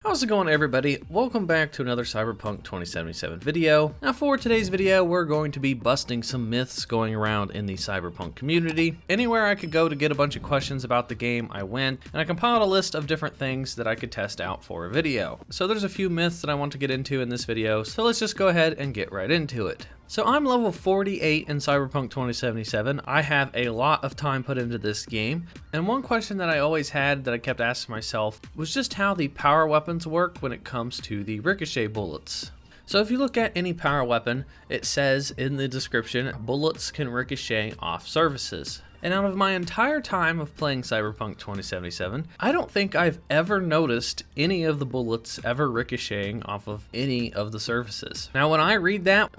How's it going, everybody? Welcome back to another Cyberpunk 2077 video. Now for today's video, we're going to be busting some myths going around in the Cyberpunk community. Anywhere I could go to get a bunch of questions about the game, I went, and I compiled a list of different things that I could test out for a video. So there's a few myths that I want to get into in this video, so let's just go ahead and get right into it. So I'm level 48 in Cyberpunk 2077. I have a lot of time put into this game, and one question that I always had that I kept asking myself was just how the power weapons work when it comes to the ricochet bullets. So if you look at any power weapon, it says in the description, bullets can ricochet off surfaces. And out of my entire time of playing Cyberpunk 2077, I don't think I've ever noticed any of the bullets ever ricocheting off of any of the surfaces. Now when I read that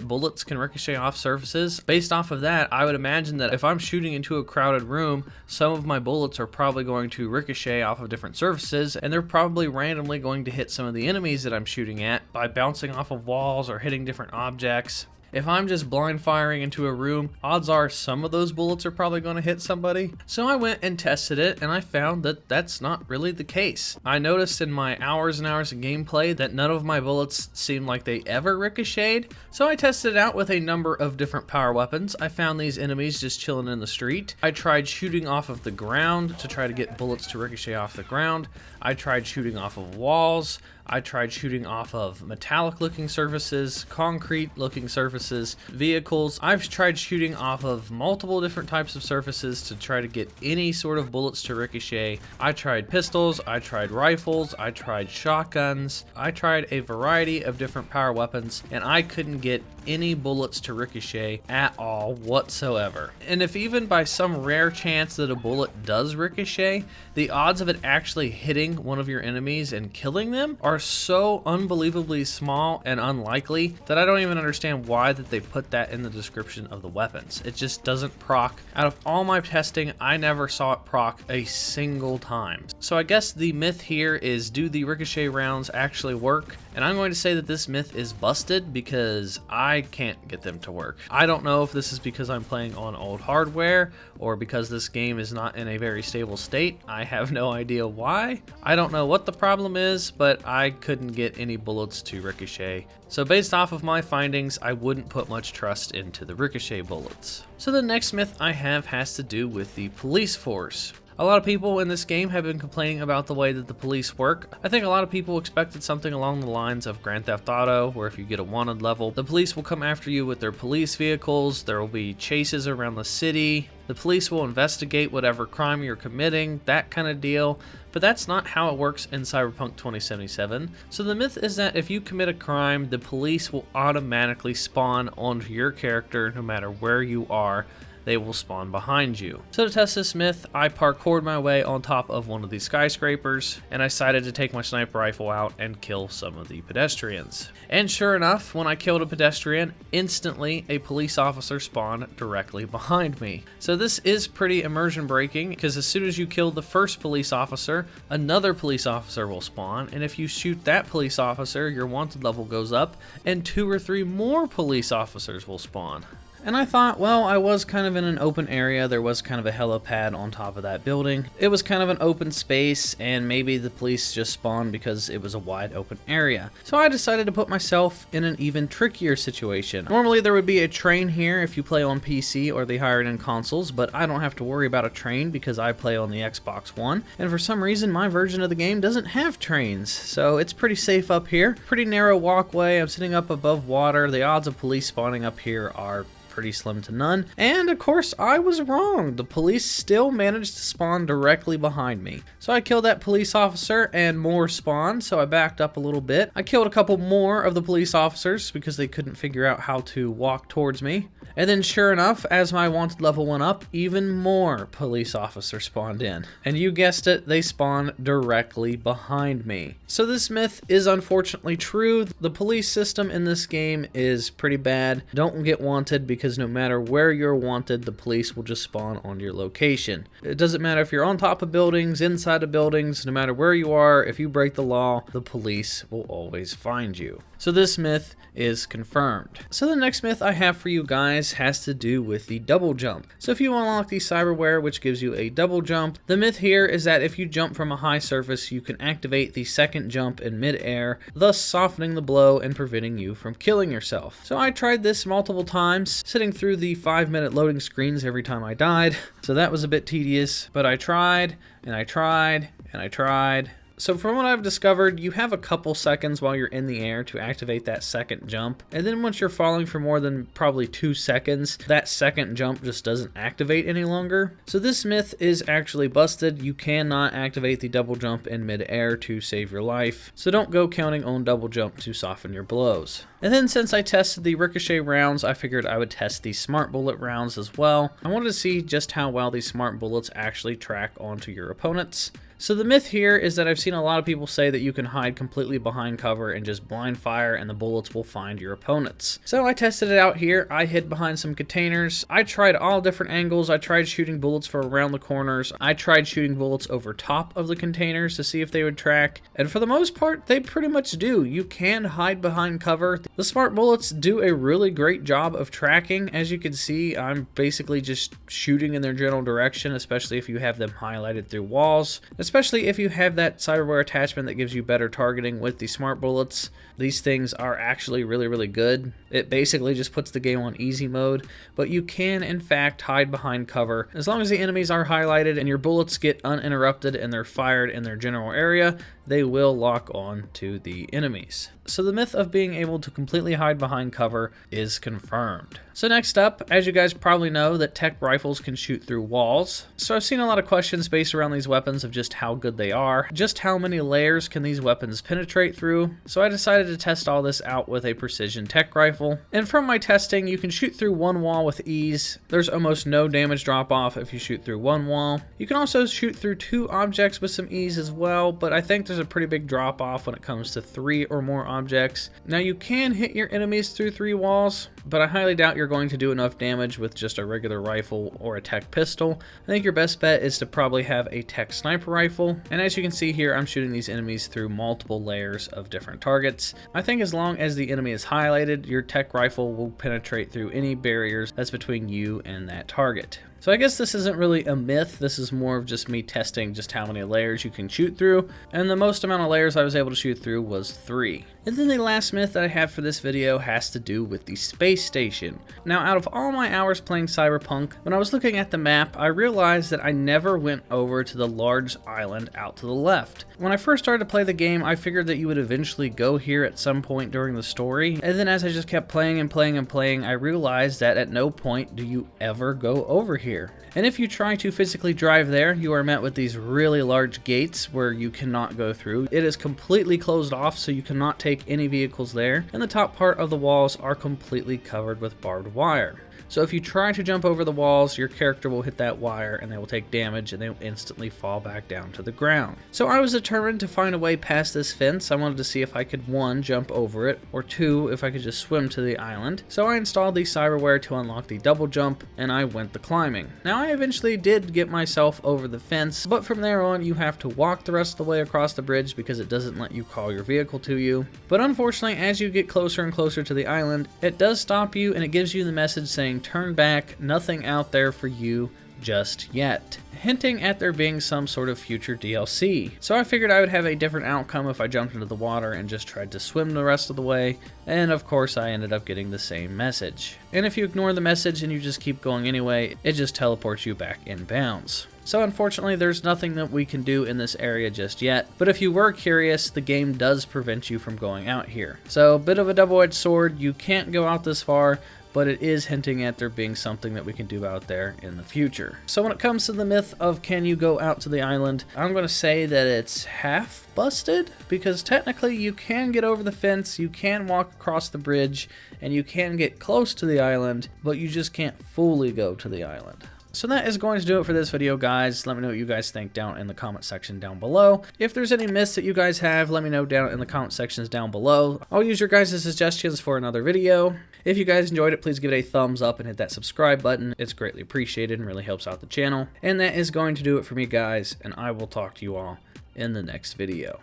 bullets can ricochet off surfaces, based off of that, I would imagine that if I'm shooting into a crowded room, some of my bullets are probably going to ricochet off of different surfaces, and they're probably randomly going to hit some of the enemies that I'm shooting at by bouncing off of walls or hitting different objects. If I'm just blind firing into a room, odds are some of those bullets are probably going to hit somebody. So I went and tested it, and I found that that's not really the case. I noticed in my hours and hours of gameplay that none of my bullets seemed like they ever ricocheted. So I tested it out with a number of different power weapons. I found these enemies just chilling in the street. I tried shooting off of the ground to try to get bullets to ricochet off the ground. I tried shooting off of walls. I tried shooting off of metallic looking surfaces, concrete looking surfaces, vehicles. I've tried shooting off of multiple different types of surfaces to try to get any sort of bullets to ricochet. I tried pistols, I tried rifles, I tried shotguns, I tried a variety of different power weapons, and I couldn't get any bullets to ricochet at all whatsoever. And if even by some rare chance that a bullet does ricochet, the odds of it actually hitting one of your enemies and killing them are so unbelievably small and unlikely that I don't even understand why that they put that in the description of the weapons. It just doesn't proc. Out of all my testing, I never saw it proc a single time. So I guess the myth here is, do the ricochet rounds actually work? And I'm going to say that this myth is busted because I can't get them to work. I don't know if this is because I'm playing on old hardware or because this game is not in a very stable state. I have no idea why. I don't know what the problem is, but I couldn't get any bullets to ricochet. So based off of my findings, I wouldn't put much trust into the ricochet bullets. So the next myth I have has to do with the police force. A lot of people in this game have been complaining about the way that the police work. I think a lot of people expected something along the lines of Grand Theft Auto, where if you get a wanted level, the police will come after you with their police vehicles, there will be chases around the city, the police will investigate whatever crime you're committing, that kind of deal. But that's not how it works in Cyberpunk 2077. So the myth is that if you commit a crime, the police will automatically spawn onto your character no matter where you are. They will spawn behind you. So to test this myth, I parkoured my way on top of one of these skyscrapers, and I decided to take my sniper rifle out and kill some of the pedestrians. And sure enough, when I killed a pedestrian, instantly a police officer spawned directly behind me. So this is pretty immersion breaking, because as soon as you kill the first police officer, another police officer will spawn, and if you shoot that police officer, your wanted level goes up, and 2 or 3 more police officers will spawn. And I thought, well, I was kind of in an open area. There was kind of a helipad on top of that building. It was kind of an open space, and maybe the police just spawned because it was a wide open area. So I decided to put myself in an even trickier situation. Normally there would be a train here if you play on PC or the higher end consoles, but I don't have to worry about a train because I play on the Xbox One. And for some reason, my version of the game doesn't have trains. So it's pretty safe up here. Pretty narrow walkway. I'm sitting up above water. The odds of police spawning up here are pretty slim to none. And of course, I was wrong. The police still managed to spawn directly behind me. So I killed that police officer and more spawned, so I backed up a little bit. I killed a couple more of the police officers because they couldn't figure out how to walk towards me. And then sure enough, as my wanted level went up, even more police officers spawned in. And you guessed it, they spawned directly behind me. So this myth is unfortunately true. The police system in this game is pretty bad. Don't get wanted because no matter where you're wanted, the police will just spawn on your location. It doesn't matter if you're on top of buildings, inside of buildings, no matter where you are, if you break the law, the police will always find you. So this myth is confirmed. So the next myth I have for you guys guys, has to do with the double jump. So if you unlock the cyberware, which gives you a double jump, the myth here is that if you jump from a high surface, you can activate the second jump in midair, thus softening the blow and preventing you from killing yourself. So I tried this multiple times, sitting through the 5-minute loading screens every time I died. So that was a bit tedious, but I tried, and I tried, and I tried. So from what I've discovered, you have a couple seconds while you're in the air to activate that second jump. And then once you're falling for more than probably 2 seconds, that second jump just doesn't activate any longer. So this myth is actually busted. You cannot activate the double jump in midair to save your life. So don't go counting on double jump to soften your blows. And then since I tested the ricochet rounds, I figured I would test the smart bullet rounds as well. I wanted to see just how well these smart bullets actually track onto your opponents. So the myth here is that I've seen a lot of people say that you can hide completely behind cover and just blind fire and the bullets will find your opponents. So I tested it out here. I hid behind some containers. I tried all different angles. I tried shooting bullets from around the corners. I tried shooting bullets over top of the containers to see if they would track. And for the most part, they pretty much do. You can hide behind cover. The smart bullets do a really great job of tracking. As you can see, I'm basically just shooting in their general direction, especially if you have them highlighted through walls. Especially if you have that cyberware attachment that gives you better targeting with the smart bullets. These things are actually really good. It basically just puts the game on easy mode, but you can in fact hide behind cover. As long as the enemies are highlighted and your bullets get uninterrupted and they're fired in their general area, they will lock on to the enemies. So the myth of being able to completely hide behind cover is confirmed. So next up, as you guys probably know, that tech rifles can shoot through walls. So I've seen a lot of questions based around these weapons of just how good they are. Just how many layers can these weapons penetrate through? So I decided to test all this out with a precision tech rifle. And from my testing, you can shoot through one wall with ease. There's almost no damage drop off if you shoot through one wall. You can also shoot through 2 objects with some ease as well, but I think there's a pretty big drop off when it comes to 3 or more objects. Now you can hit your enemies through 3 walls, but I highly doubt you're going to do enough damage with just a regular rifle or a tech pistol. I think your best bet is to probably have a tech sniper rifle. And as you can see here, I'm shooting these enemies through multiple layers of different targets. I think as long as the enemy is highlighted, your tech rifle will penetrate through any barriers that's between you and that target. So I guess this isn't really a myth, this is more of just me testing just how many layers you can shoot through, and the most amount of layers I was able to shoot through was 3. And then the last myth that I have for this video has to do with the space station. Now out of all my hours playing Cyberpunk, when I was looking at the map, I realized that I never went over to the large island out to the left. When I first started to play the game, I figured that you would eventually go here at some point during the story, and then as I just kept playing and playing and playing, I realized that at no point do you ever go over here. And if you try to physically drive there, you are met with these really large gates where you cannot go through. It is completely closed off, so you cannot take any vehicles there, and the top part of the walls are completely covered with barbed wire. So if you try to jump over the walls, your character will hit that wire and they will take damage and they will instantly fall back down to the ground. So I was determined to find a way past this fence. I wanted to see if I could 1, jump over it, or 2, if I could just swim to the island. So I installed the cyberware to unlock the double jump and I went the climbing. Now I eventually did get myself over the fence, but from there on you have to walk the rest of the way across the bridge because it doesn't let you call your vehicle to you. But unfortunately, as you get closer and closer to the island, it does stop you and it gives you the message saying turn back, nothing out there for you just yet, hinting at there being some sort of future DLC. So I figured I would have a different outcome if I jumped into the water and just tried to swim the rest of the way, and of course I ended up getting the same message. And if you ignore the message and you just keep going anyway, it just teleports you back in bounds. So unfortunately there's nothing that we can do in this area just yet, but if you were curious, the game does prevent you from going out here. So a bit of a double-edged sword, you can't go out this far, but it is hinting at there being something that we can do out there in the future. So when it comes to the myth of can you go out to the island, I'm going to say that it's half busted, because technically you can get over the fence, you can walk across the bridge, and you can get close to the island, but you just can't fully go to the island. So that is going to do it for this video, guys. Let me know what you guys think down in the comment section down below. If there's any myths that you guys have, let me know down in the comment sections down below. I'll use your guys' suggestions for another video. If you guys enjoyed it, please give it a thumbs up and hit that subscribe button. It's greatly appreciated and really helps out the channel. And that is going to do it for me, guys, and I will talk to you all in the next video.